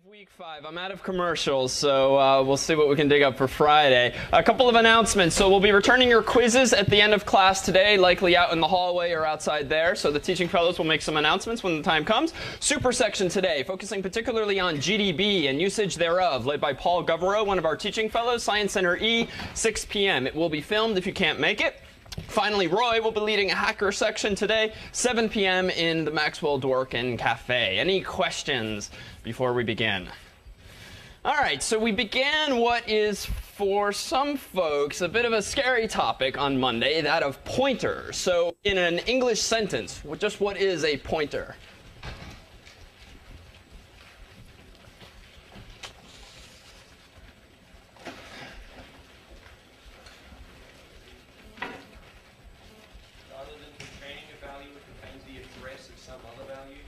of week 5. I'm out of commercials, so we'll see what we can dig up for Friday. A couple of announcements. So we'll be returning your quizzes at the end of class today, likely out in the hallway or outside there. So the teaching fellows will make some announcements when the time comes. Super section today, focusing particularly on GDB and usage thereof, led by Paul Govero, one of our teaching fellows, Science Center E, 6 p.m. It will be filmed if you can't make it. Finally, Roy will be leading a hacker section today, 7 p.m. in the Maxwell Dworkin Cafe. Any questions before we begin? All right, so we began what is, for some folks, a bit of a scary topic on Monday, that of pointers. So in an English sentence, just what is a pointer?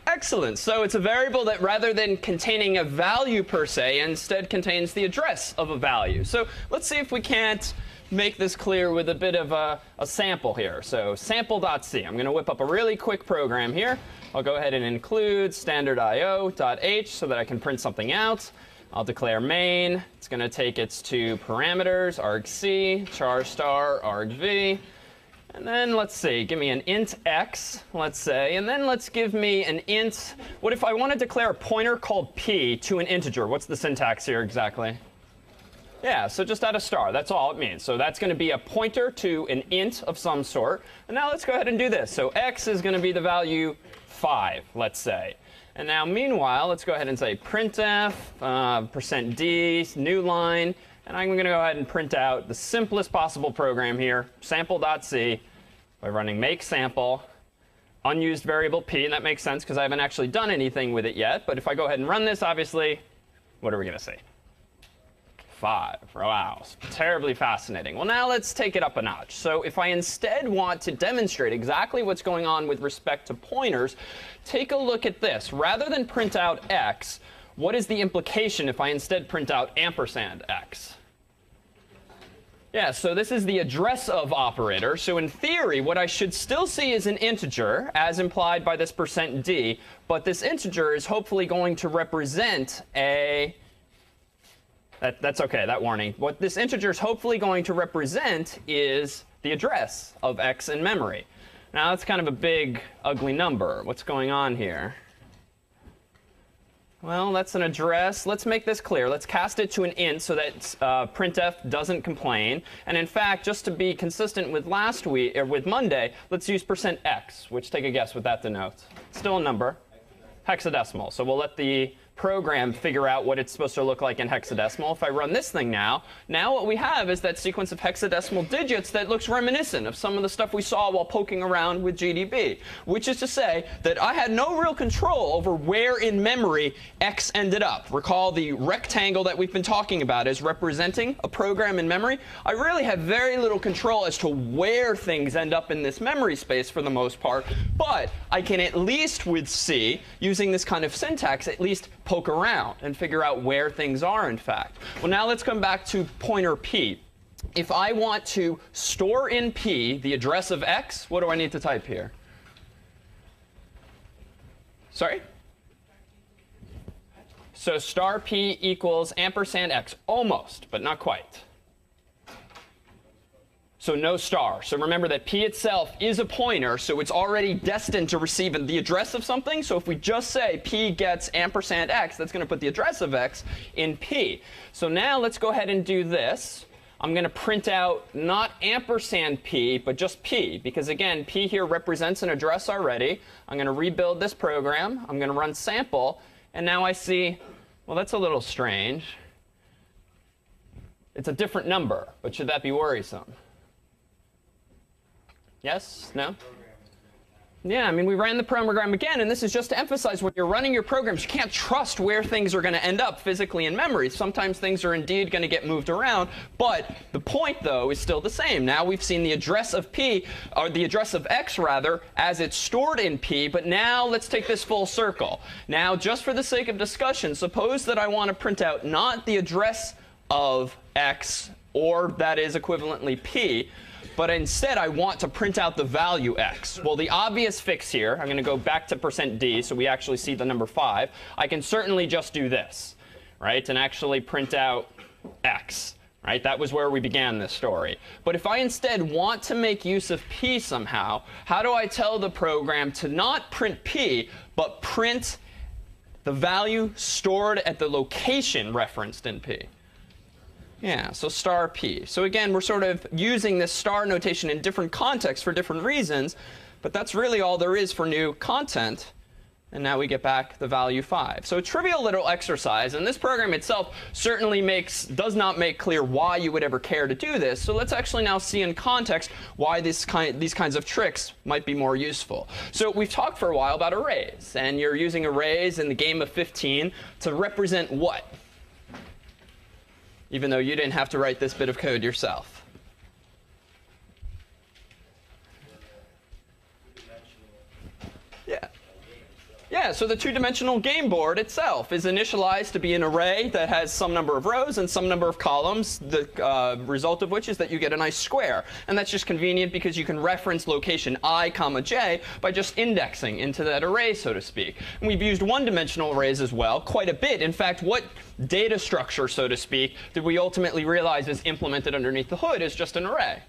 Excellent. So it's a variable that, rather than containing a value per se, instead contains the address of a value. So let's see if we can't make this clear with a bit of a sample here. So sample.c. I'm going to whip up a really quick program here. I'll go ahead and include standard.io.h so that I can print something out. I'll declare main. It's going to take its two parameters, argc, char star, argv. And then let's see, give me an int x, let's say, and then let's give me an int. What if I want to declare a pointer called p to an integer? What's the syntax here exactly? Yeah, so just add a star. That's all it means. So that's going to be a pointer to an int of some sort. And now let's go ahead and do this. So x is going to be the value 5, let's say. And now meanwhile, let's go ahead and say printf, %d, new line. And I'm going to go ahead and print out the simplest possible program here, sample.c, by running make sample, unused variable p. And that makes sense because I haven't actually done anything with it yet. But if I go ahead and run this, obviously, what are we going to see? 5. Wow, terribly fascinating. Well, now let's take it up a notch. So if I instead want to demonstrate exactly what's going on with respect to pointers, take a look at this. Rather than print out x, what is the implication if I instead print out ampersand x? Yeah, so this is the address of operator. So in theory, what I should still see is an integer, as implied by this %d. But this integer is hopefully going to represent a... That's OK, that warning. What this integer is hopefully going to represent is the address of x in memory. Now, that's kind of a big, ugly number. What's going on here? Well, that's an address. Let's make this clear. Let's cast it to an int so that printf doesn't complain. And in fact, just to be consistent with last week, or with Monday, let's use %x, which, take a guess what that denotes. Still a number. Hexadecimal. So we'll let the program figure out what it's supposed to look like in hexadecimal. If I run this thing now what we have is that sequence of hexadecimal digits that looks reminiscent of some of the stuff we saw while poking around with GDB, which is to say that I had no real control over where in memory x ended up. Recall the rectangle that we've been talking about is representing a program in memory. I really have very little control as to where things end up in this memory space for the most part, but I can at least with C, using this kind of syntax, at least poke around and figure out where things are, in fact. Well, now let's come back to pointer p. If I want to store in p the address of x, what do I need to type here? Sorry? So star p equals ampersand x. Almost, but not quite. So no star. So remember that p itself is a pointer, so it's already destined to receive the address of something. So if we just say p gets ampersand x, that's going to put the address of x in p. So now let's go ahead and do this. I'm going to print out not ampersand p, but just p, because again, p here represents an address already. I'm going to rebuild this program. I'm going to run sample, and now I see, well, that's a little strange. It's a different number, but should that be worrisome? Yes? No? Yeah, I mean, we ran the program again, and this is just to emphasize when you're running your programs, you can't trust where things are going to end up physically in memory. Sometimes things are indeed going to get moved around, but the point, though, is still the same. Now we've seen the address of p, or the address of x, rather, as it's stored in p, but now let's take this full circle. Now, just for the sake of discussion, suppose that I want to print out not the address of x, or that is equivalently p, but instead I want to print out the value x. Well, the obvious fix here, I'm going to go back to %d so we actually see the number 5. I can certainly just do this. right, and actually print out x. Right? That was where we began this story. But if I instead want to make use of p somehow, how do I tell the program to not print p, but print the value stored at the location referenced in p? Yeah, so star p. So again, we're sort of using this star notation in different contexts for different reasons, but that's really all there is for new content. And now we get back the value 5. So a trivial little exercise, and this program itself certainly does not make clear why you would ever care to do this. So let's actually now see in context why these kinds of tricks might be more useful. So we've talked for a while about arrays, and you're using arrays in the game of 15 to represent what? Even though you didn't have to write this bit of code yourself. Yeah. Yeah, so the two-dimensional game board itself is initialized to be an array that has some number of rows and some number of columns, the result of which is that you get a nice square. And that's just convenient because you can reference location I, comma, j by just indexing into that array, so to speak. And we've used one-dimensional arrays as well quite a bit. In fact, what data structure, so to speak, did we ultimately realize is implemented underneath the hood is just an array?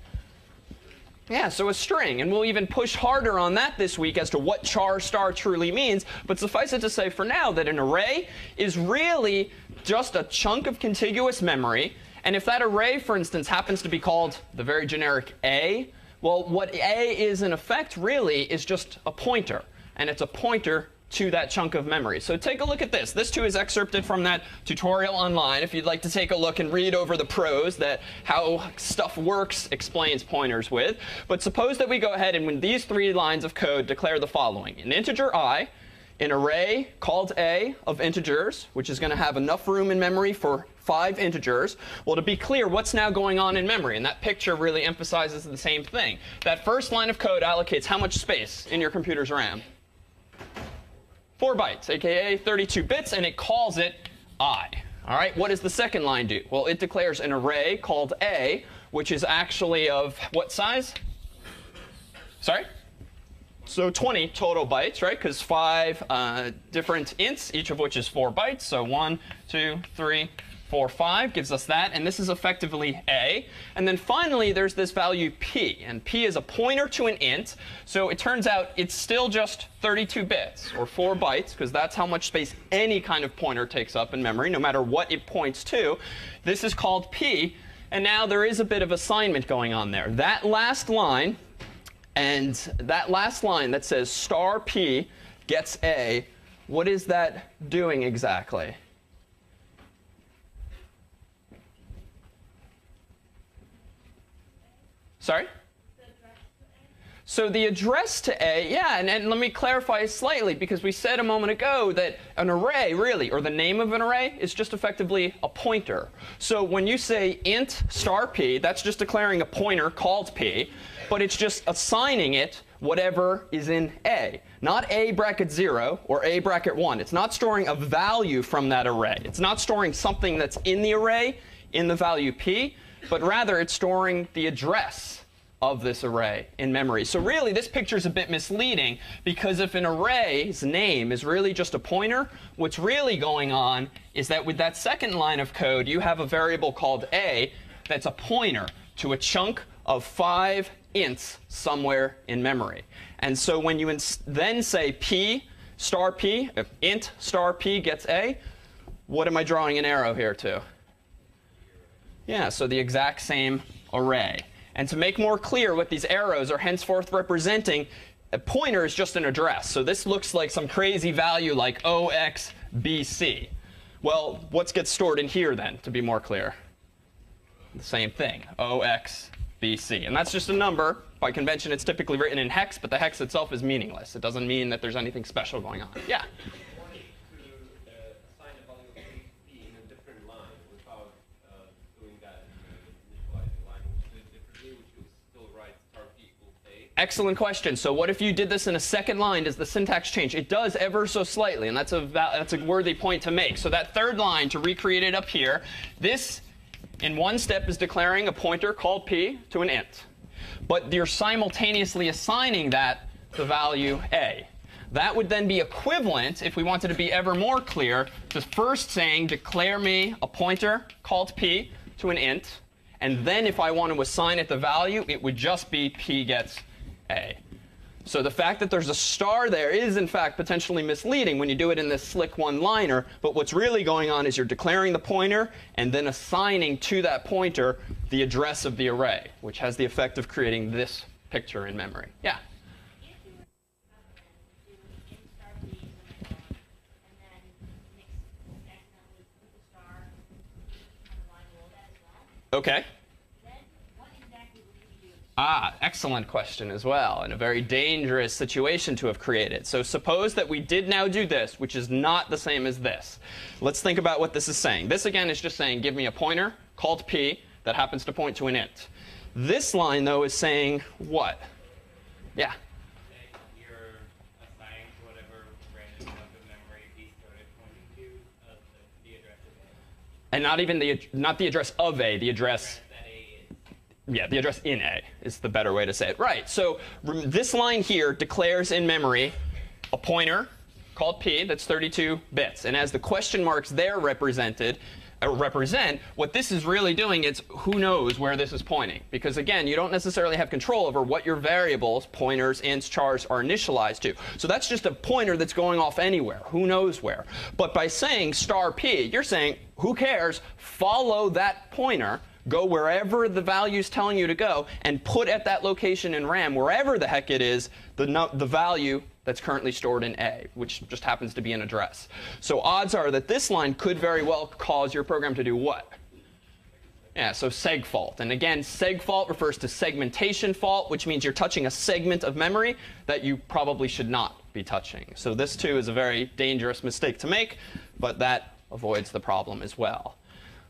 Yeah, so a string. And we'll even push harder on that this week as to what char star truly means. But suffice it to say for now that an array is really just a chunk of contiguous memory. And if that array, for instance, happens to be called the very generic A, well, what A is in effect really is just a pointer. And it's a pointer to that chunk of memory. So take a look at this. This too is excerpted from that tutorial online. If you'd like to take a look and read over the prose that how stuff works explains pointers with. But suppose that we go ahead and when these 3 lines of code declare the following. An integer I, an array called A of integers, which is going to have enough room in memory for 5 integers. Well, to be clear, what's now going on in memory? And that picture really emphasizes the same thing. That first line of code allocates how much space in your computer's RAM? 4 bytes, aka 32 bits, and it calls it I. All right, what does the second line do? Well, it declares an array called A, which is actually of what size? Sorry? So 20 total bytes, right? Because 5 different ints, each of which is 4 bytes. So 1, 2, 3, 4, 5 gives us that. And this is effectively A. And then finally, there's this value P. And P is a pointer to an int. So it turns out it's still just 32 bits, or 4 bytes, because that's how much space any kind of pointer takes up in memory, no matter what it points to. This is called P. And now there is a bit of assignment going on there. That last line, and that last line that says star P gets A, what is that doing exactly? Sorry? So the address to A, yeah, and let me clarify slightly, because we said a moment ago that an array, really, or the name of an array, is just effectively a pointer. So when you say int star P, that's just declaring a pointer called P, but it's just assigning it whatever is in A. Not A bracket 0 or A bracket 1. It's not storing a value from that array. It's not storing something that's in the array in the value P, but rather it's storing the address of this array in memory. So really, this picture is a bit misleading, because if an array's name is really just a pointer, what's really going on is that with that second line of code, you have a variable called A that's a pointer to a chunk of 5 ints somewhere in memory. And so when you then say P star P, int star P gets A, what am I drawing an arrow here to? Yeah, so the exact same array. And to make more clear what these arrows are henceforth representing, a pointer is just an address. So this looks like some crazy value like OXBC. Well, what gets stored in here then, to be more clear? The same thing, OXBC. And that's just a number. By convention, it's typically written in hex, but the hex itself is meaningless. It doesn't mean that there's anything special going on. Yeah? Excellent question. So what if you did this in a second line? Does the syntax change? It does ever so slightly, and that's a worthy point to make. So that third line, to recreate it up here, this in one step is declaring a pointer called P to an int. But you're simultaneously assigning that the value A. That would then be equivalent, if we wanted to be ever more clear, to first saying declare me a pointer called p to an int. And then if I want to assign it the value, it would just be p gets a. So the fact that there's a star there is, in fact, potentially misleading when you do it in this slick one-liner. But what's really going on is you're declaring the pointer and then assigning to that pointer the address of the array, which has the effect of creating this picture in memory. Yeah? OK. Excellent question as well, and a very dangerous situation to have created. So suppose that we did now do this, which is not the same as this. Let's think about what this is saying. This, again, is just saying give me a pointer called p that happens to point to an int. This line, though, is saying what? Yeah? You're assigning to whatever random chunk of memory p started pointing to the address of a. And not even not the address of a, the address. Yeah, the address in A is the better way to say it. Right. So this line here declares in memory a pointer called p that's 32 bits. And as the question marks there represent, what this is really doing is who knows where this is pointing. Because, again, you don't necessarily have control over what your variables, pointers, ints, chars, are initialized to. So that's just a pointer that's going off anywhere. Who knows where? But by saying star p, you're saying, who cares? Follow that pointer. Go wherever the value is telling you to go, and put at that location in RAM, wherever the heck it is, the value that's currently stored in A, which just happens to be an address. So odds are that this line could very well cause your program to do what? Yeah, so seg fault. And again, seg fault refers to segmentation fault, which means you're touching a segment of memory that you probably should not be touching. So this, too, is a very dangerous mistake to make, but that avoids the problem as well.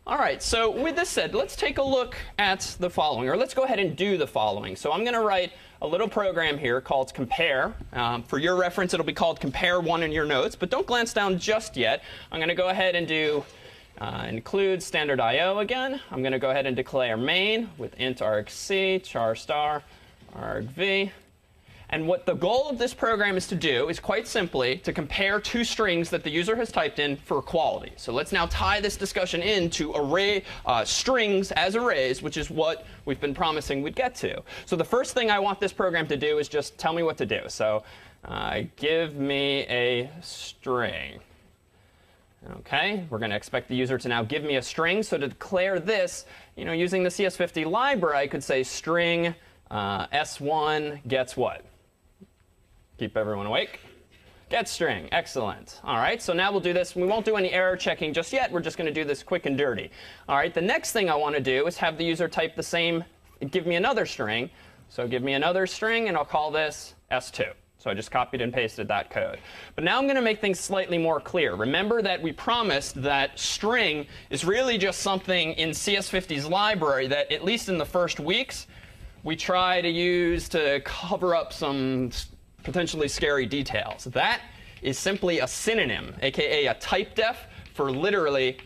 All right, so with this said, let's take a look at the following, or let's go ahead and do the following. So I'm going to write a little program here called compare. For your reference, it'll be called compare1 in your notes, but don't glance down just yet. I'm going to go ahead and do include standard IO again. I'm going to go ahead and declare main with int argc, char star, argv. And what the goal of this program is to do is quite simply to compare two strings that the user has typed in for equality. So let's now tie this discussion into array strings as arrays, which is what we've been promising we'd get to. So the first thing I want this program to do is just tell me what to do. So give me a string. OK, we're going to expect the user to now give me a string. So to declare this, using the CS50 library, I could say string s1 gets what? Keep everyone awake. Get string. Excellent. All right, so now we'll do this. We won't do any error checking just yet. We're just going to do this quick and dirty. All right, the next thing I want to do is have the user type the same, give me another string. So give me another string, and I'll call this s2. So I just copied and pasted that code. But now I'm going to make things slightly more clear. Remember that we promised that string is really just something in CS50's library that, at least in the first weeks, we try to use to cover up some potentially scary details. That is simply a synonym, aka a type def, for literally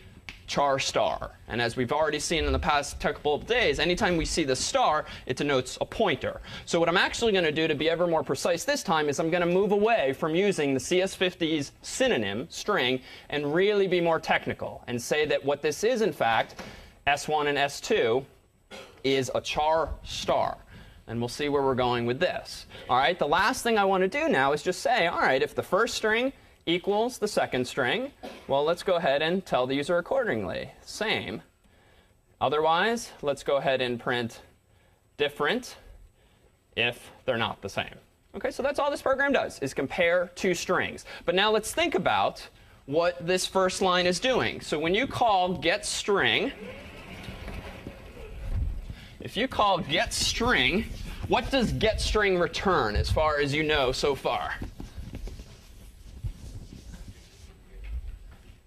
char star. And as we've already seen in the past couple of days, anytime we see the star, it denotes a pointer. So what I'm actually going to do to be ever more precise this time is I'm going to move away from using the CS50's synonym, string, and really be more technical and say that what this is, in fact, S1 and S2, is a char star. And we'll see where we're going with this. All right, the last thing I want to do now is just say, all right, if the first string equals the second string, well, let's go ahead and tell the user accordingly. Same. Otherwise, let's go ahead and print different if they're not the same. OK, so that's all this program does, is compare two strings. But now let's think about what this first line is doing. So when you call getString, if you call getString, what does getString return as far as you know so far?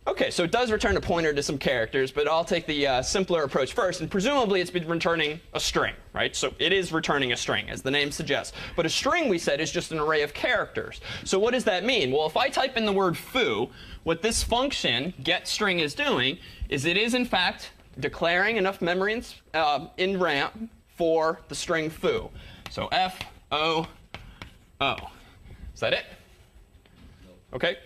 OK, so it does return a pointer to some characters, but I'll take the simpler approach first. And presumably, it's been returning a string, right? So it is returning a string, as the name suggests. But a string, we said, is just an array of characters. So what does that mean? Well, if I type in the word foo, what this function, getString, is doing is it is, in fact, declaring enough memory in RAM for the string foo. So F-O-O. Is that it? OK?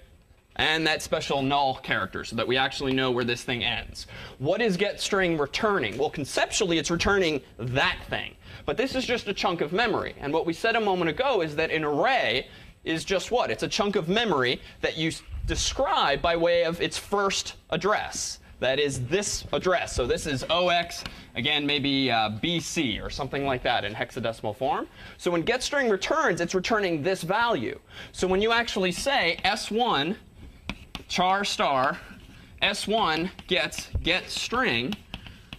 And that special null character so that we actually know where this thing ends. What is getString returning? Well, conceptually, it's returning that thing. But this is just a chunk of memory. And what we said a moment ago is that an array is just what? It's a chunk of memory that you describe by way of its first address. That is this address. So this is 0x, again, maybe BC or something like that in hexadecimal form. So when getString returns, it's returning this value. So when you actually say s1 char star s1 gets getString,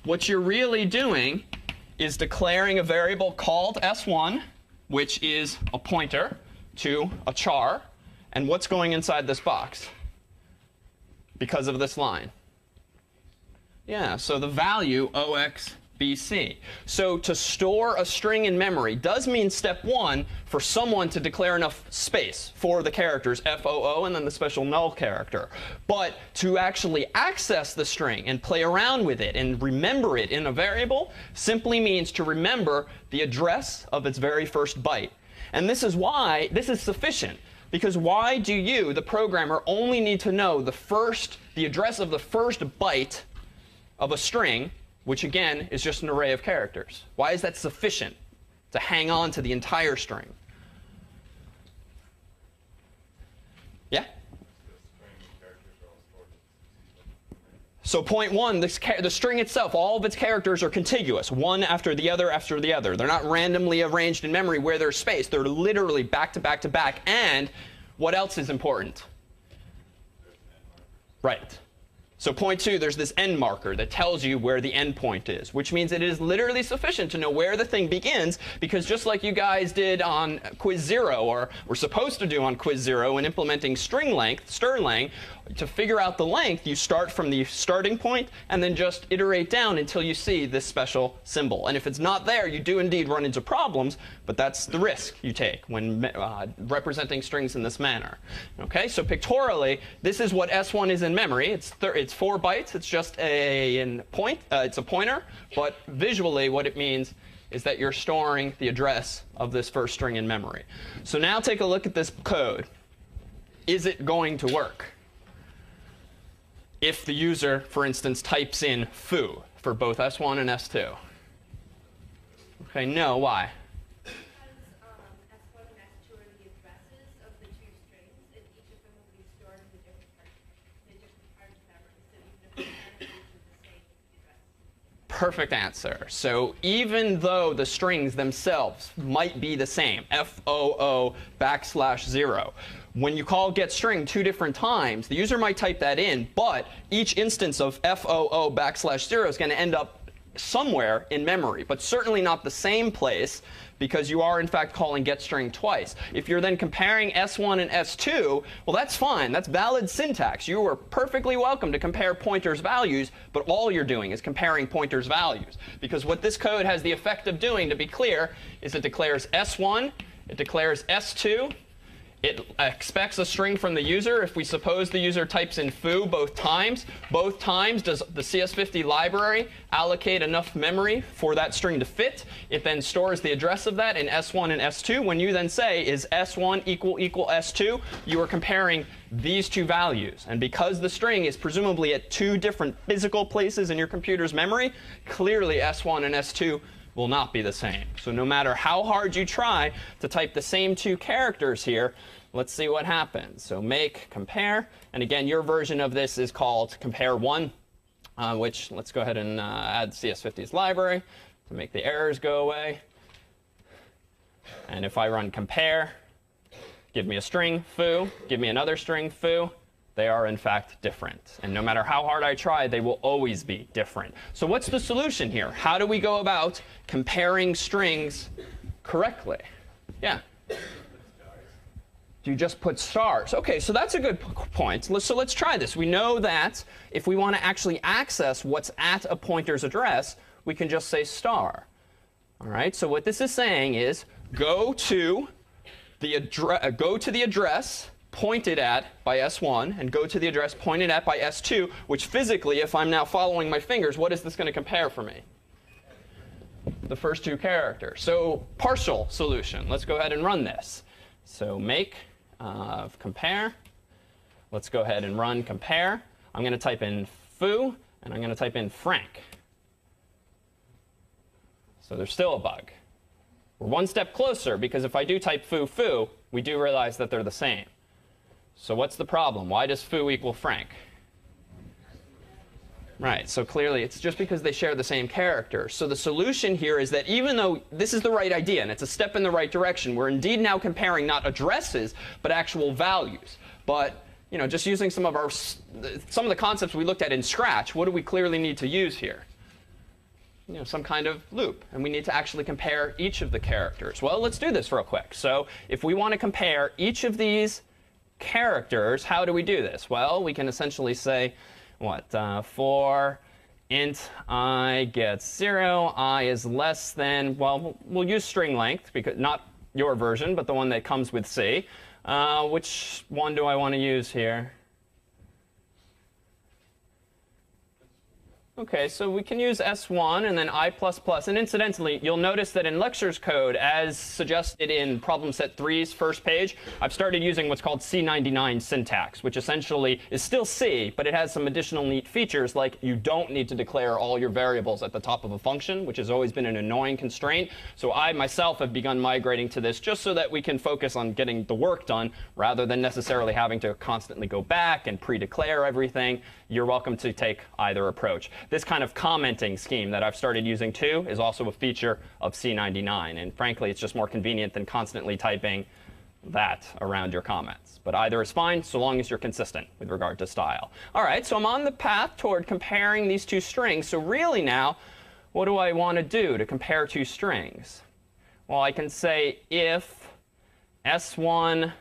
what you're really doing is declaring a variable called s1, which is a pointer to a char. And what's going inside this box because of this line? Yeah, so the value OXBC. So to store a string in memory does mean step one for someone to declare enough space for the characters FOO and then the special null character. But to actually access the string and play around with it and remember it in a variable simply means to remember the address of its very first byte. And this is why this is sufficient. Because why do you, the programmer, only need to know the address of the first byte of a string, which again is just an array of characters? Why is that sufficient to hang on to the entire string? Yeah? So point one, the string itself, all of its characters are contiguous, one after the other after the other. They're not randomly arranged in memory where there's space. They're literally back to back to back. And what else is important? Right. So point two, there's this end marker that tells you where the end point is, which means it is literally sufficient to know where the thing begins, because just like you guys did on quiz 0, or were supposed to do on quiz 0 when implementing string length, strlen, to figure out the length, you start from the starting point and then just iterate down until you see this special symbol. And if it's not there, you do indeed run into problems, but that's the risk you take when representing strings in this manner. OK, so pictorially, this is what S1 is in memory. It's 4 bytes. It's just it's a pointer. But visually, what it means is that you're storing the address of this first string in memory. So now take a look at this code. Is it going to work? If the user, for instance, types in foo for both S1 and S2. OK, no. Why? Because S1 and S2 are the addresses of the two strings, and each of them will be stored in a different part of memory. So even if the characters are the same address. Perfect answer. So even though the strings themselves might be the same, FOO \0, when you call getString 2 different times, the user might type that in, but each instance of FOO \0 is going to end up somewhere in memory, but certainly not the same place, because you are in fact calling getString twice. If you're then comparing S1 and S2, well, that's fine. That's valid syntax. You are perfectly welcome to compare pointers' values, but all you're doing is comparing pointers' values. Because what this code has the effect of doing, to be clear, is it declares S1, it declares S2, it expects a string from the user. If we suppose the user types in foo both times does the CS50 library allocate enough memory for that string to fit. It then stores the address of that in S1 and S2. When you then say, is S1 equal S2, you are comparing these two values. And because the string is presumably at 2 different physical places in your computer's memory, clearly S1 and S2 will not be the same. So no matter how hard you try to type the same 2 characters here, let's see what happens. So make compare. And again, your version of this is called compare1, which let's go ahead and add CS50's library to make the errors go away. And if I run compare, give me a string foo, give me another string foo, they are in fact different. And no matter how hard I try, they will always be different. So what's the solution here? How do we go about comparing strings correctly? Yeah? Do you just put stars? OK, so that's a good point. So let's try this. We know that if we want to actually access what's at a pointer's address, we can just say star. All right, so what this is saying is go to the address pointed at by S1 and go to the address pointed at by S2, which physically, if I'm now following my fingers, what is this going to compare for me? The first 2 characters. So partial solution. Let's go ahead and run this. So make compare. let's go ahead and run compare. I'm going to type in foo, and I'm going to type in frank. So there's still a bug. We're one step closer, because if I do type foo, foo, we do realize that they're the same. So what's the problem? Why does foo equal frank? Right, so clearly it's just because they share the same character. So the solution here is that even though this is the right idea, and it's a step in the right direction, we're indeed now comparing not addresses, but actual values. But just using some of the concepts we looked at in Scratch, what do we clearly need to use here? Some kind of loop. And we need to actually compare each of the characters. Well, let's do this real quick. So if we want to compare each of these characters, how do we do this? Well, we can essentially say, for int I gets 0, I is less than, well, we'll use string length, because not your version, but the one that comes with C. Which one do I want to use here? OK, so we can use S1 and then I++. And incidentally, you'll notice that in lectures code, as suggested in problem set 3's first page, I've started using what's called C99 syntax, which essentially is still C, but it has some additional neat features, like you don't need to declare all your variables at the top of a function, which has always been an annoying constraint. So I myself have begun migrating to this just so that we can focus on getting the work done, rather than necessarily having to constantly go back and pre-declare everything. You're welcome to take either approach. This kind of commenting scheme that I've started using too is also a feature of C99. And frankly, it's just more convenient than constantly typing that around your comments. But either is fine, so long as you're consistent with regard to style. All right, so I'm on the path toward comparing these two strings. So really now, what do I want to do to compare two strings? Well, I can say if S1I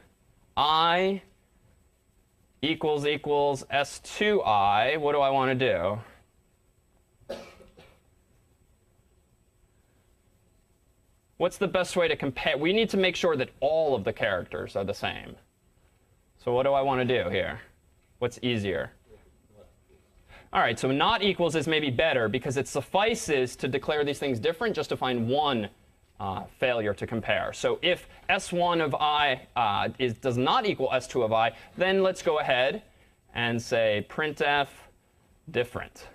equals S2I, what do I want to do? What's the best way to compare? We need to make sure that all of the characters are the same. So what do I want to do here? What's easier? All right, so not equals is maybe better, because it suffices to declare these things different just to find one failure to compare. So if S1 of I does not equal S2 of I, then let's go ahead and say printf different.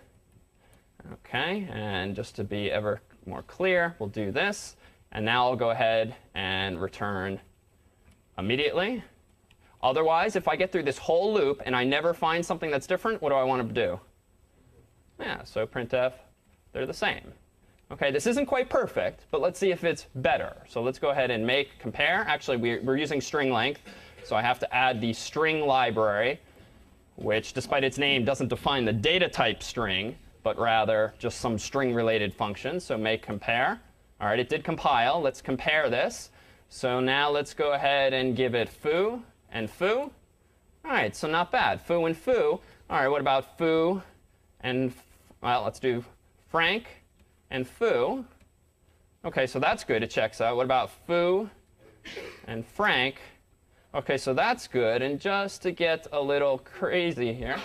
OK, and just to be ever more clear, we'll do this. And now I'll go ahead and return immediately. Otherwise, if I get through this whole loop and I never find something that's different, what do I want to do? Yeah, so printf, they're the same. OK, this isn't quite perfect, but let's see if it's better. So let's go ahead and make compare. Actually, we're using string length, so I have to add the string library, which, despite its name, doesn't define the data type string, but rather just some string-related function. So make compare. All right, it did compile. Let's compare this. So now let's go ahead and give it foo and foo. All right, so not bad. Foo and foo. All right, what about foo and, well, let's do frank and foo. OK, so that's good. It checks out. What about foo and frank? OK, so that's good. And just to get a little crazy here.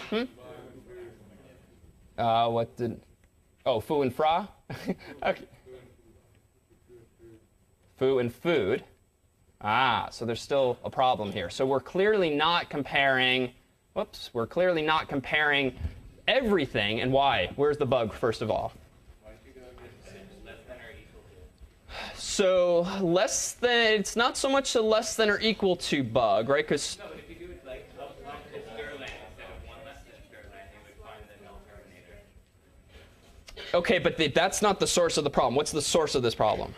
What did? Oh, foo and fra? OK. Foo and food. So there's still a problem here. So we're clearly not comparing, we're clearly not comparing everything. And why? Where's the bug, first of all? So less than, it's not so much a less than or equal to bug, right? Because no, but if you do it like up one to Sterling instead of one less than Sterling, you would find the null terminator. OK, but that's not the source of the problem. What's the source of this problem?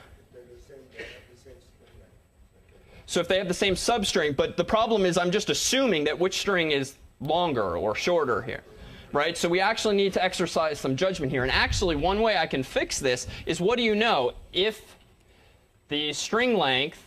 So if they have the same substring, but the problem is I'm just assuming that which string is longer or shorter here, right? So we actually need to exercise some judgment here. And actually, one way I can fix this is, what do you know? If the string length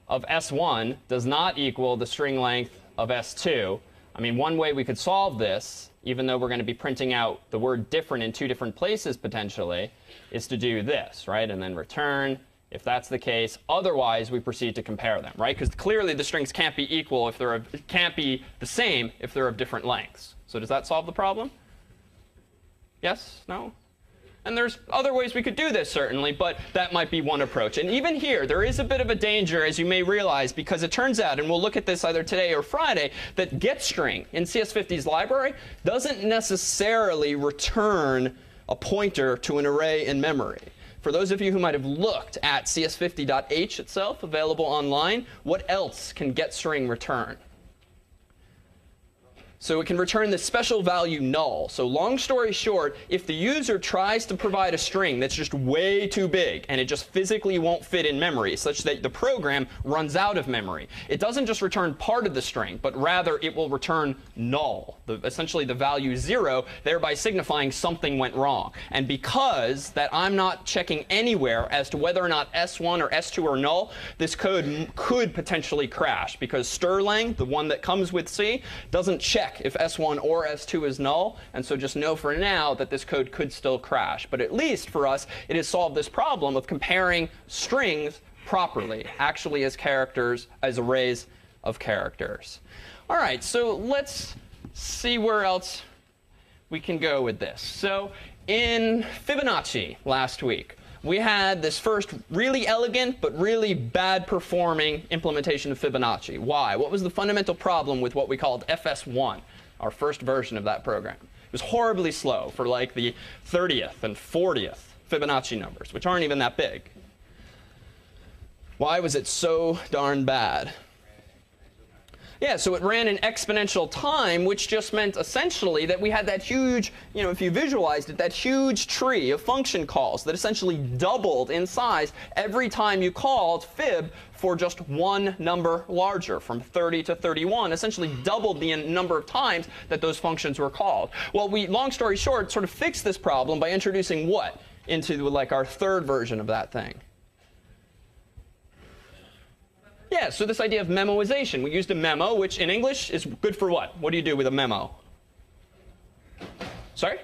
of S1 does not equal the string length of S2, I mean, one way we could solve this, even though we're going to be printing out the word different in two different places potentially, is to do this, right? And then return. If that's the case, otherwise we proceed to compare them, right? Because clearly the strings can't be equal if they're can't be the same if they're of different lengths. So does that solve the problem? Yes? No? And there's other ways we could do this, certainly, but that might be one approach. And even here, there is a bit of a danger, as you may realize, because it turns out, and we'll look at this either today or Friday, that getString in CS50's library doesn't necessarily return a pointer to an array in memory. For those of you who might have looked at CS50.h itself, available online, what else can getString return? So it can return this special value null. So long story short, if the user tries to provide a string that's just way too big and it just physically won't fit in memory such that the program runs out of memory, it doesn't just return part of the string, but rather it will return null, essentially the value 0, thereby signifying something went wrong. And because that I'm not checking anywhere as to whether or not S1 or S2 are null, this code could potentially crash because strlen, the one that comes with C, doesn't check if S1 or S2 is null. And so just know for now that this code could still crash. But at least for us, it has solved this problem of comparing strings properly, actually as characters, as arrays of characters. All right, so let's see where else we can go with this. So in Fibonacci last week, we had this first really elegant but really bad performing implementation of Fibonacci. Why? What was the fundamental problem with what we called FS1, our first version of that program? It was horribly slow for like the 30th and 40th Fibonacci numbers, which aren't even that big. Why was it so darn bad? Yeah, so it ran in exponential time, which just meant essentially that we had that huge, if you visualized it, that huge tree of function calls that essentially doubled in size every time you called fib for just one number larger, from 30 to 31, essentially doubled the number of times that those functions were called. Well, we, long story short, sort of fixed this problem by introducing what into like our third version of that thing? Yeah, so this idea of memoization. We used a memo, which in English is good for what? What do you do with a memo? Sorry?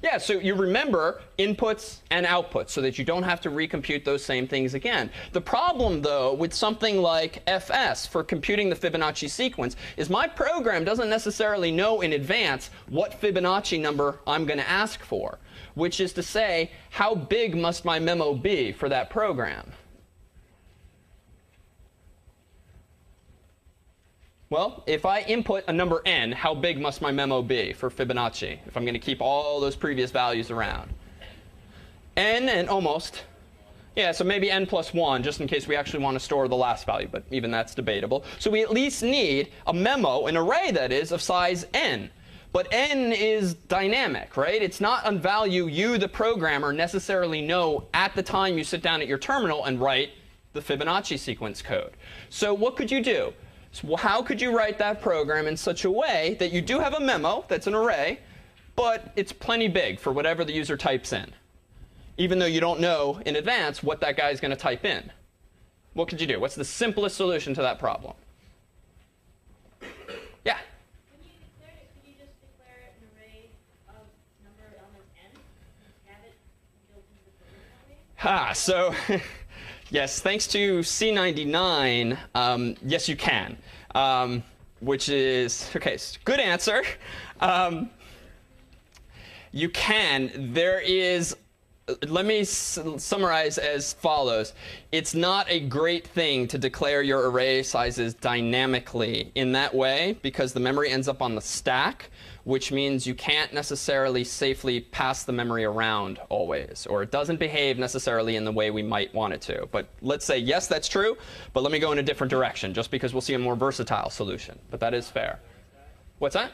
Yeah, so you remember inputs and outputs so that you don't have to recompute those same things again. The problem, though, with something like FS for computing the Fibonacci sequence is my program doesn't necessarily know in advance what Fibonacci number I'm going to ask for, which is to say, how big must my memo be for that program? Well, if I input a number n, how big must my memo be for Fibonacci if I'm going to keep all those previous values around? N and almost. Yeah, so maybe n plus 1, just in case we actually want to store the last value. But even that's debatable. So we at least need a memo, an array that is, of size n. But n is dynamic, right? It's not a value you, the programmer, necessarily know at the time you sit down at your terminal and write the Fibonacci sequence code. So what could you do? So how could you write that program in such a way that you do have a memo that's an array, but it's plenty big for whatever the user types in, even though you don't know in advance what that guy is going to type in? What could you do? What's the simplest solution to that problem? Yeah? When you declare it, could you just declare it an array of number element n? Have it built into the program that way? So yes, thanks to C99, yes, you can, which is, OK, good answer. You can. There is, let me summarize as follows. It's not a great thing to declare your array sizes dynamically in that way because the memory ends up on the stack, which means you can't necessarily safely pass the memory around always, or it doesn't behave necessarily in the way we might want it to. But let's say, yes, that's true, but let me go in a different direction, just because we'll see a more versatile solution. But that is fair. What's that?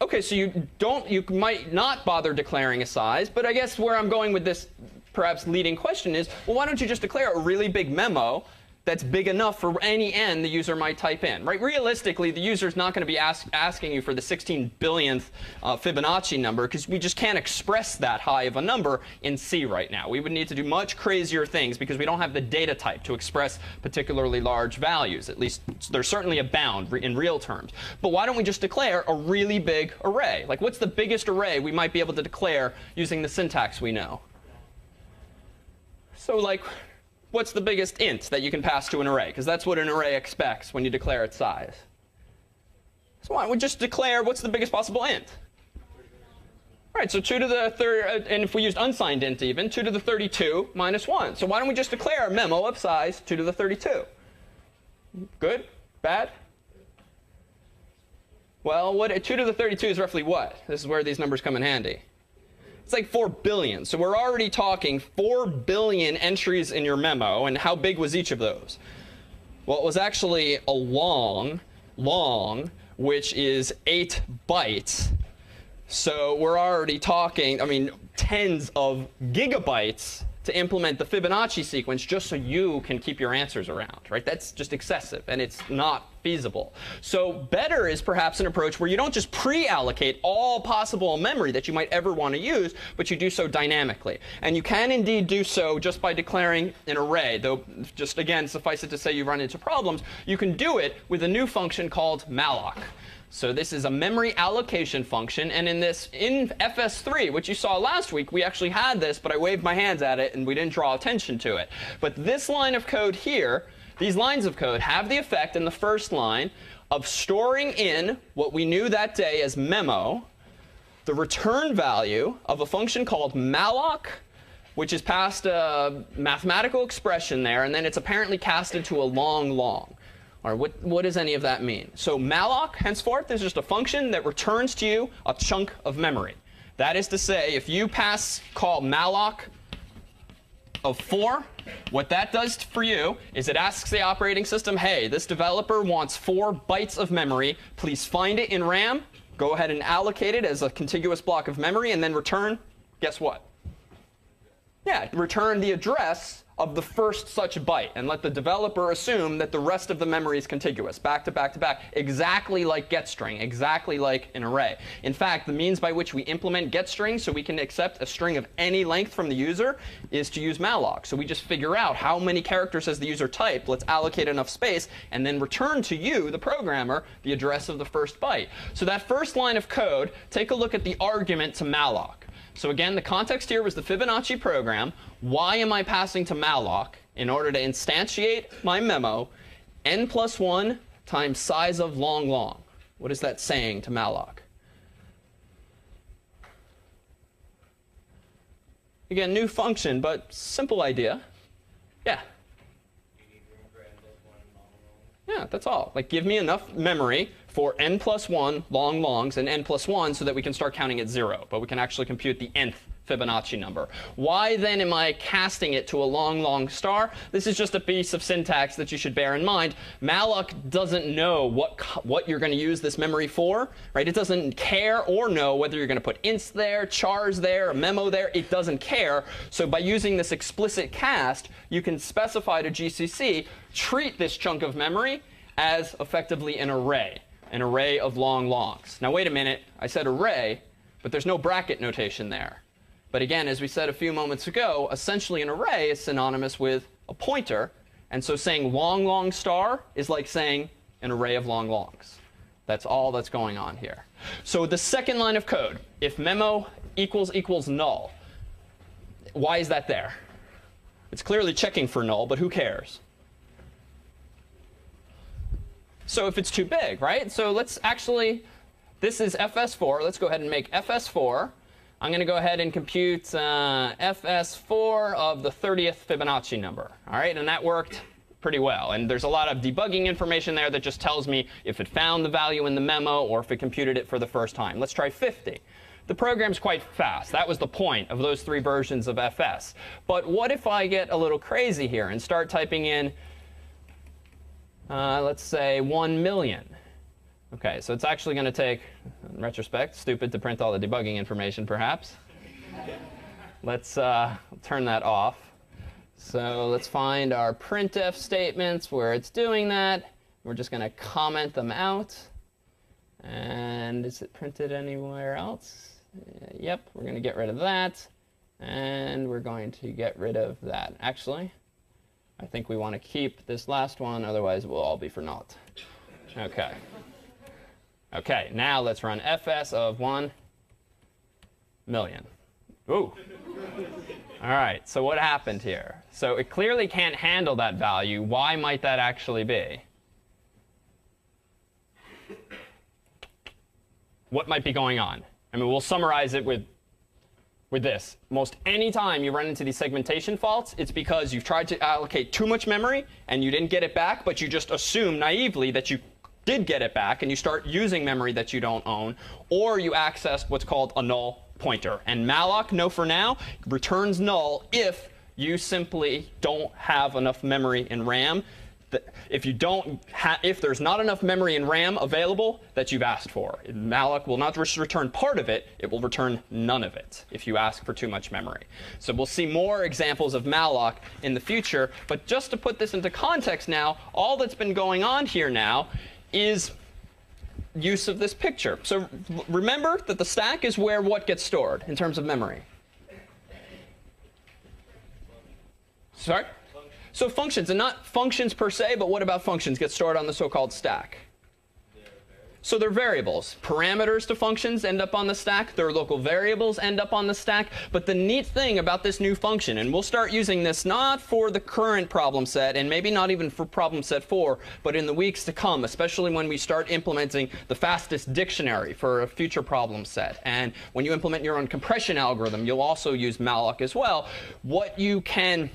OK, so you might not bother declaring a size, but I guess where I'm going with this perhaps leading question is, well, why don't you just declare a really big memo that's big enough for any n the user might type in, right? Realistically, the user's not going to be asking you for the 16 billionth Fibonacci number, because we just can't express that high of a number in C right now. We would need to do much crazier things because we don't have the data type to express particularly large values. At least there's certainly a bound in real terms. But why don't we just declare a really big array? Like, what's the biggest array we might be able to declare using the syntax we know? So like, what's the biggest int that you can pass to an array? Because that's what an array expects when you declare its size. So why don't we just declare what's the biggest possible int? All right, so 2 to the third, and if we used unsigned int even, 2 to the 32 minus 1. So why don't we just declare a memo of size 2 to the 32? Good? Bad? Well, 2 to the 32 is roughly what? This is where these numbers come in handy. It's like 4 billion. So we're already talking 4 billion entries in your memo. And how big was each of those? Well, it was actually a long, which is 8 bytes. So we're already talking, I mean, tens of gigabytes to implement the Fibonacci sequence just so you can keep your answers around, right? That's just excessive, and it's not feasible. So better is perhaps an approach where you don't just pre-allocate all possible memory that you might ever want to use, but you do so dynamically. And you can indeed do so just by declaring an array, though just again, suffice it to say you run into problems. You can do it with a new function called malloc. So this is a memory allocation function, and in FS3, which you saw last week, we actually had this, but I waved my hands at it and we didn't draw attention to it. But this line of code here, these lines of code have the effect in the first line of storing in what we knew that day as memo, the return value of a function called malloc, which is passed a mathematical expression there, and then it's apparently casted to a long. Or what does any of that mean? So malloc, henceforth, is just a function that returns to you a chunk of memory. That is to say, if you call malloc of 4, what that does for you is it asks the operating system, hey, this developer wants 4 bytes of memory. Please find it in RAM. Go ahead and allocate it as a contiguous block of memory, and then return, guess what? Yeah, return the address of the first such byte, and let the developer assume that the rest of the memory is contiguous, back to back to back, exactly like getString, exactly like an array. In fact, the means by which we implement getString so we can accept a string of any length from the user is to use malloc. So we just figure out how many characters has the user typed, let's allocate enough space, and then return to you, the programmer, the address of the first byte. So that first line of code, take a look at the argument to malloc. So again, the context here was the Fibonacci program. Why am I passing to malloc? In order to instantiate my memo, n+1 times size of long. What is that saying to malloc? Again, new function, but simple idea. Yeah? Yeah, that's all. Like, give me enough memory for n+1 longs and n+1 so that we can start counting at 0. But we can actually compute the nth Fibonacci number. Why then am I casting it to a long star? This is just a piece of syntax that you should bear in mind. Malloc doesn't know what you're going to use this memory for, right? It doesn't care or know whether you're going to put ints there, chars there, a memo there. It doesn't care. So by using this explicit cast, you can specify to GCC, treat this chunk of memory as effectively an array of longs. Now wait a minute, I said array, but there's no bracket notation there. But again, as we said a few moments ago, essentially an array is synonymous with a pointer. And so saying long star is like saying an array of longs. That's all that's going on here. So the second line of code, if memo equals null, why is that there? It's clearly checking for null, but who cares? So if it's too big, right? So let's actually, this is FS4. Let's go ahead and make FS4. I'm going to go ahead and compute FS4 of the 30th Fibonacci number. All right, and that worked pretty well. And there's a lot of debugging information there that just tells me if it found the value in the memo or if it computed it for the first time. Let's try 50. The program's quite fast. That was the point of those 3 versions of FS. But what if I get a little crazy here and start typing in, let's say, 1 million? OK, so it's actually going to take, in retrospect, stupid to print all the debugging information, perhaps. Let's turn that off. So let's find our printf statements where it's doing that. We're just going to comment them out. And is it printed anywhere else? Yep, we're going to get rid of that. And we're going to get rid of that. Actually, I think we want to keep this last one. Otherwise, we'll all be for naught. OK. OK, now let's run fs of 1 million. Ooh. All right, so what happened here? So it clearly can't handle that value. Why might that actually be? What might be going on? I mean, we'll summarize it with with this. Most any time you run into these segmentation faults, it's because you've tried to allocate too much memory and you didn't get it back, but you just assume naively that you did get it back, and you start using memory that you don't own, or you accessed what's called a null pointer. And malloc, know for now, returns null if you simply don't have enough memory in RAM. If there's not enough memory in RAM available that you've asked for. Malloc will not just return part of it, it will return none of it if you ask for too much memory. So we'll see more examples of malloc in the future. But just to put this into context now, all that's been going on here now is use of this picture. So remember that the stack is where what gets stored in terms of memory. Sorry? So functions, and not functions per se, but what about functions get stored on the so-called stack? So they're variables. Parameters to functions end up on the stack. Their local variables end up on the stack. But the neat thing about this new function, and we'll start using this not for the current problem set, and maybe not even for problem set 4, but in the weeks to come, especially when we start implementing the fastest dictionary for a future problem set. And when you implement your own compression algorithm, you'll also use malloc as well. What you can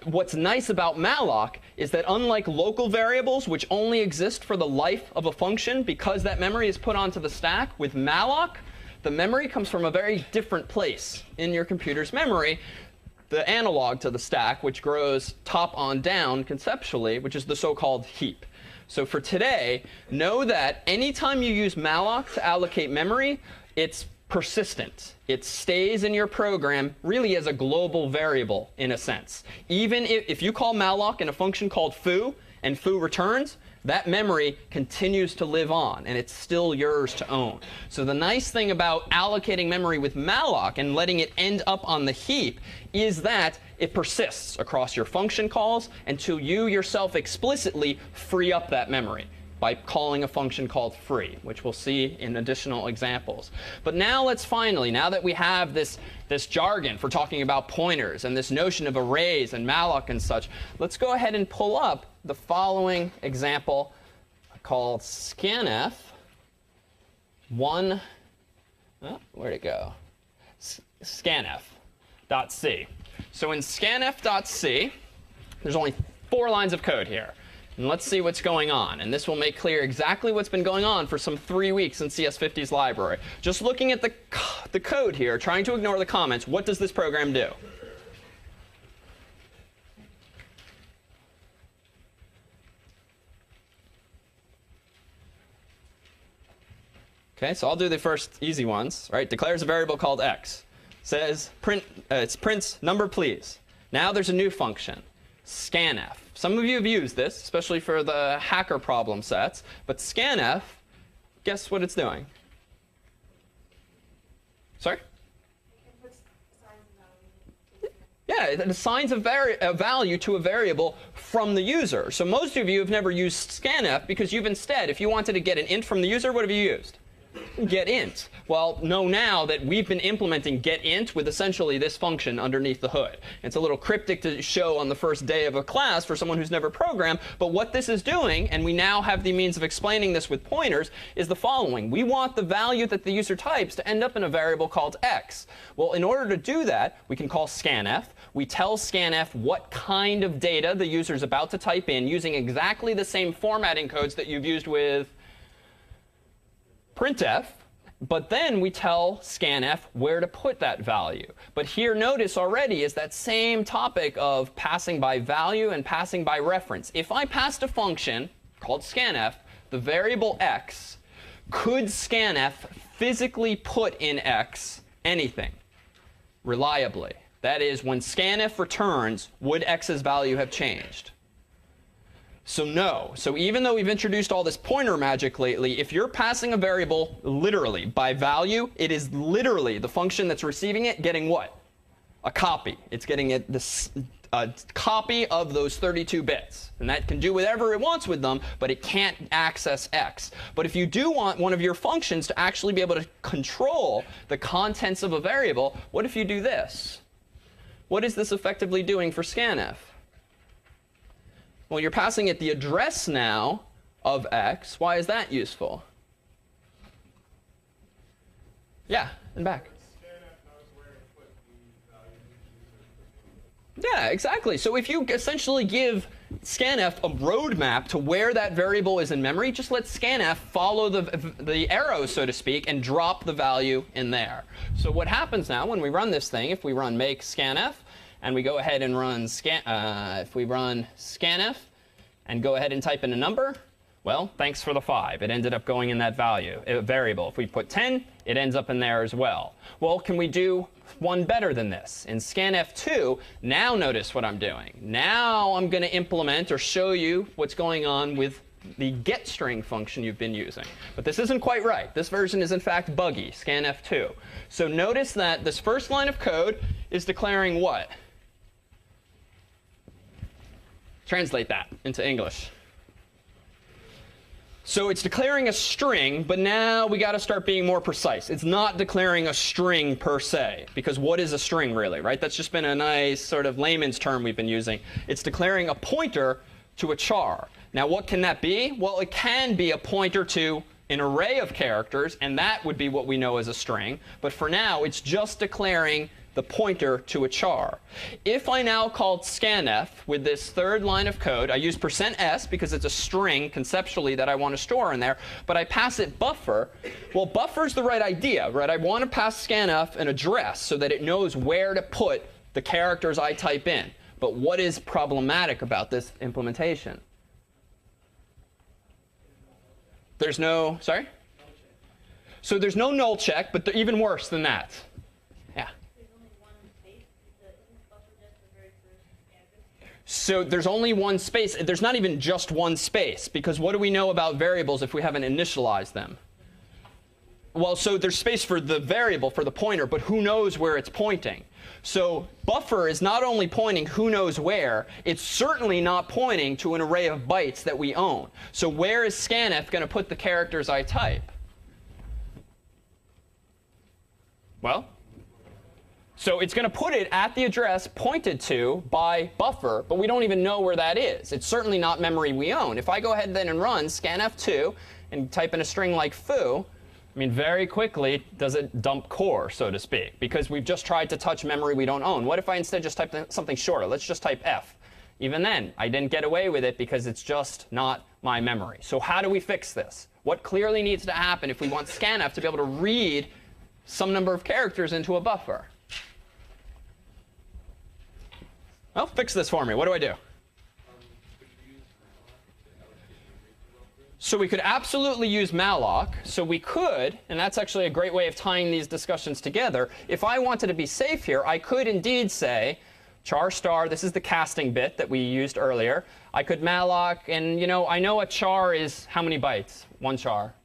What's nice about malloc is that unlike local variables, which only exist for the life of a function because that memory is put onto the stack, with malloc, the memory comes from a very different place in your computer's memory, the analog to the stack, which grows top on down conceptually, which is the so-called heap. So for today, know that anytime you use malloc to allocate memory, it's persistent. It stays in your program really as a global variable in a sense. Even if you call malloc in a function called foo, and foo returns, that memory continues to live on, and it's still yours to own. So the nice thing about allocating memory with malloc and letting it end up on the heap is that it persists across your function calls until you yourself explicitly free up that memory by calling a function called free, which we'll see in additional examples. But now let's finally, now that we have this jargon for talking about pointers and this notion of arrays and malloc and such, let's go ahead and pull up the following example called scanf one, where'd it go? Scanf.c. So in scanf.c, there's only 4 lines of code here. And let's see what's going on. And this will make clear exactly what's been going on for some 3 weeks in CS50's library. Just looking at the code here, trying to ignore the comments, what does this program do? OK, so I'll do the first easy ones. Right? Declares a variable called x. Says it prints number please. Now there's a new function, scanf. Some of you have used this, especially for the hacker problem sets. But scanf, guess what it's doing? Sorry? Yeah, it assigns a value to a variable from the user. So most of you have never used scanf because you've instead, if you wanted to get an int from the user, what have you used? GetInt. Well, know now that we've been implementing getInt with essentially this function underneath the hood. It's a little cryptic to show on the first day of a class for someone who's never programmed. But what this is doing, and we now have the means of explaining this with pointers, is the following. We want the value that the user types to end up in a variable called x. Well, in order to do that, we can call scanf. We tell scanf what kind of data the user is about to type in using exactly the same formatting codes that you've used with printf, but then we tell scanf where to put that value. But here, notice already is that same topic of passing by value and passing by reference. If I passed a function called scanf, the variable x, could scanf physically put in x anything reliably? That is, when scanf returns, would x's value have changed? So no. So even though we've introduced all this pointer magic lately, if you're passing a variable literally by value, it is literally the function that's receiving it getting what? A copy. It's getting a copy of those 32 bits. And that can do whatever it wants with them, but it can't access x. But if you do want one of your functions to actually be able to control the contents of a variable, what if you do this? What is this effectively doing for scanf? Well, you're passing it the address now of x. Why is that useful? Yeah, and back. Yeah, exactly. So if you essentially give scanf a roadmap to where that variable is in memory, just let scanf follow the arrow, so to speak, and drop the value in there. So what happens now when we run this thing, if we run make scanf, and we go ahead and run if we run scanf and go ahead and type in a number, well, thanks for the 5. It ended up going in that variable. If we put 10, it ends up in there as well. Well, can we do one better than this? In scanf2, now notice what I'm doing. Now I'm going to implement or show you what's going on with the getString function you've been using. But this isn't quite right. This version is in fact buggy, scanf2. So notice that this first line of code is declaring what? Translate that into English. So it's declaring a string, but now we got to start being more precise. It's not declaring a string per se, because what is a string really, right? That's just been a nice sort of layman's term we've been using. It's declaring a pointer to a char. Now what can that be? Well, it can be a pointer to an array of characters, and that would be what we know as a string. But for now, it's just declaring the pointer to a char. If I now called scanf with this third line of code, I use %s because it's a string conceptually that I want to store in there, but I pass it buffer. Well, buffer's the right idea, right? I want to pass scanf an address so that it knows where to put the characters I type in. But what is problematic about this implementation? There's no, sorry? So there's no null check, but even worse than that. Yeah. So there's only one space. There's not even just one space, because what do we know about variables if we haven't initialized them? Well, so there's space for the variable, for the pointer, but who knows where it's pointing? So buffer is not only pointing who knows where, it's certainly not pointing to an array of bytes that we own. So where is scanf going to put the characters I type? Well, so it's going to put it at the address pointed to by buffer, but we don't even know where that is. It's certainly not memory we own. If I go ahead then and run scanf2 and type in a string like foo, I mean, very quickly does it dump core, so to speak, because we've just tried to touch memory we don't own. What if I instead just type something shorter? Let's just type f. Even then, I didn't get away with it because it's just not my memory. So how do we fix this? What clearly needs to happen if we want scanf to be able to read some number of characters into a buffer? Well, fix this for me. What do I do? So we could absolutely use malloc. So we could, and that's actually a great way of tying these discussions together. If I wanted to be safe here, I could indeed say char star. This is the casting bit that we used earlier. I could malloc, and I know a char is how many bytes? One char.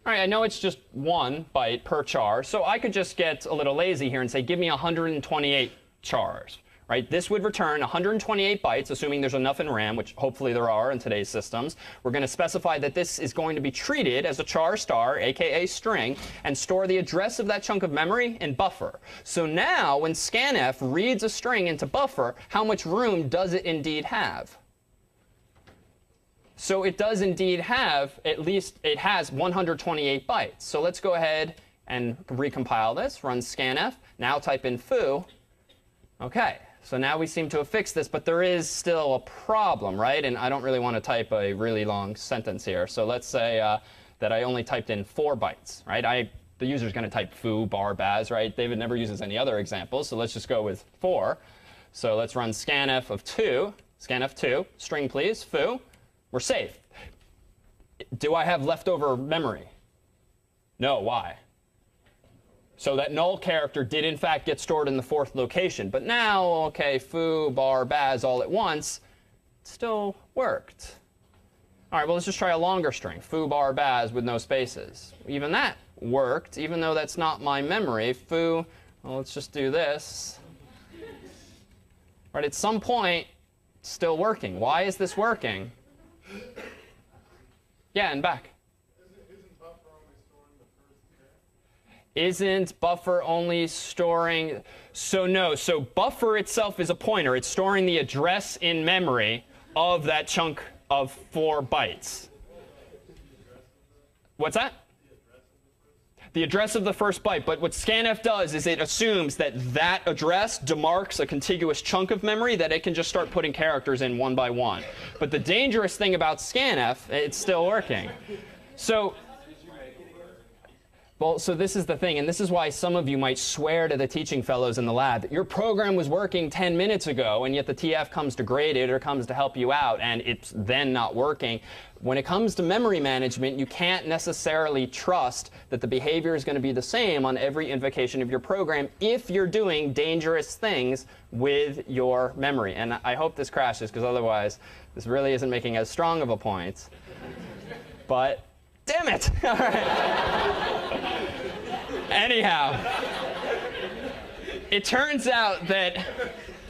All right, I know it's just 1 byte per char. So I could just get a little lazy here and say, give me 128 chars. Right? This would return 128 bytes, assuming there's enough in RAM, which hopefully there are in today's systems. We're going to specify that this is going to be treated as a char star, aka string, and store the address of that chunk of memory in buffer. So now, when scanf reads a string into buffer, how much room does it indeed have? So it does indeed have, at least it has 128 bytes. So let's go ahead and recompile this, run scanf, now type in foo. OK. So now we seem to have fixed this, but there is still a problem, right? And I don't really want to type a really long sentence here. So let's say that I only typed in 4 bytes, right? The user's going to type foo, bar, baz, right? David never uses any other examples, so let's just go with 4. So let's run scanf of 2, scanf2, string please, foo. We're safe. Do I have leftover memory? No, why? So that null character did, in fact, get stored in the 4th location. But now, OK, foo, bar, baz all at once, it still worked. All right, well, let's just try a longer string, foo, bar, baz with no spaces. Even that worked, even though that's not my memory. Foo, well, let's just do this. Right, at some point, it's still working. Why is this working? Yeah, and back. Isn't buffer only storing? So no. So buffer itself is a pointer. It's storing the address in memory of that chunk of 4 bytes. What's that? the address of the first byte. But what scanf does is it assumes that that address demarks a contiguous chunk of memory that it can just start putting characters in one by one. But the dangerous thing about scanf, it's still working. So this is the thing, and this is why some of you might swear to the teaching fellows in the lab that your program was working 10 minutes ago, and yet the TF comes to grade it or comes to help you out, and it's then not working. When it comes to memory management, you can't necessarily trust that the behavior is going to be the same on every invocation of your program if you're doing dangerous things with your memory. And I hope this crashes, because otherwise this really isn't making as strong of a point. But damn it! All right. Anyhow, it turns out that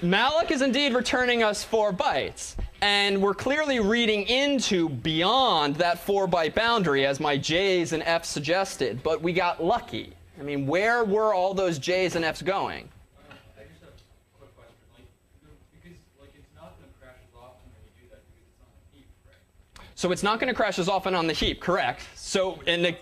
malloc is indeed returning us 4 bytes. And we're clearly reading into beyond that 4-byte boundary, as my J's and F's suggested. But we got lucky. I mean, where were all those J's and F's going? I just have a quick question. Because it's not going to crash as often when you do that because it's on the heap, right? So it's not going to crash as often on the heap, correct? So in the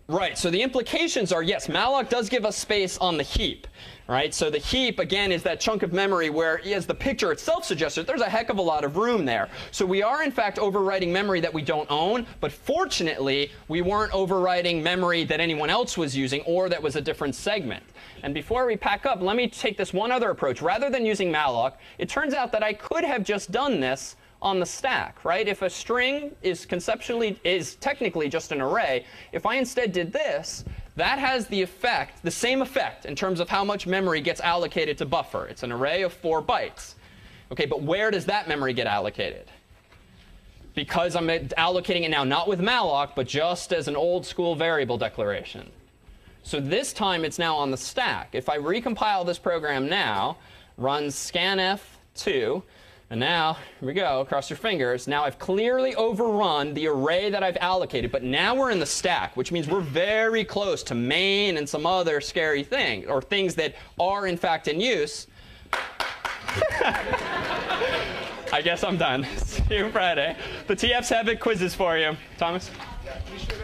right. So the implications are, yes, malloc does give us space on the heap. Right? So the heap, again, is that chunk of memory where, as the picture itself suggests, there's a heck of a lot of room there. So we are, in fact, overwriting memory that we don't own. But fortunately, we weren't overwriting memory that anyone else was using or that was a different segment. And before we pack up, let me take this one other approach. Rather than using malloc, it turns out that I could have just done this on the stack, right? If a string is technically just an array, if I instead did this, that has the same effect in terms of how much memory gets allocated to buffer. It's an array of 4 bytes. OK, but where does that memory get allocated? Because I'm allocating it now not with malloc, but just as an old school variable declaration. So this time, it's now on the stack. If I recompile this program now, run scanf2, and now, here we go, cross your fingers. Now I've clearly overrun the array that I've allocated. But now we're in the stack, which means we're very close to main and some other scary things, or things that are, in fact, in use. I guess I'm done. See you Friday. The TFs have quizzes for you. Thomas? Yeah, we should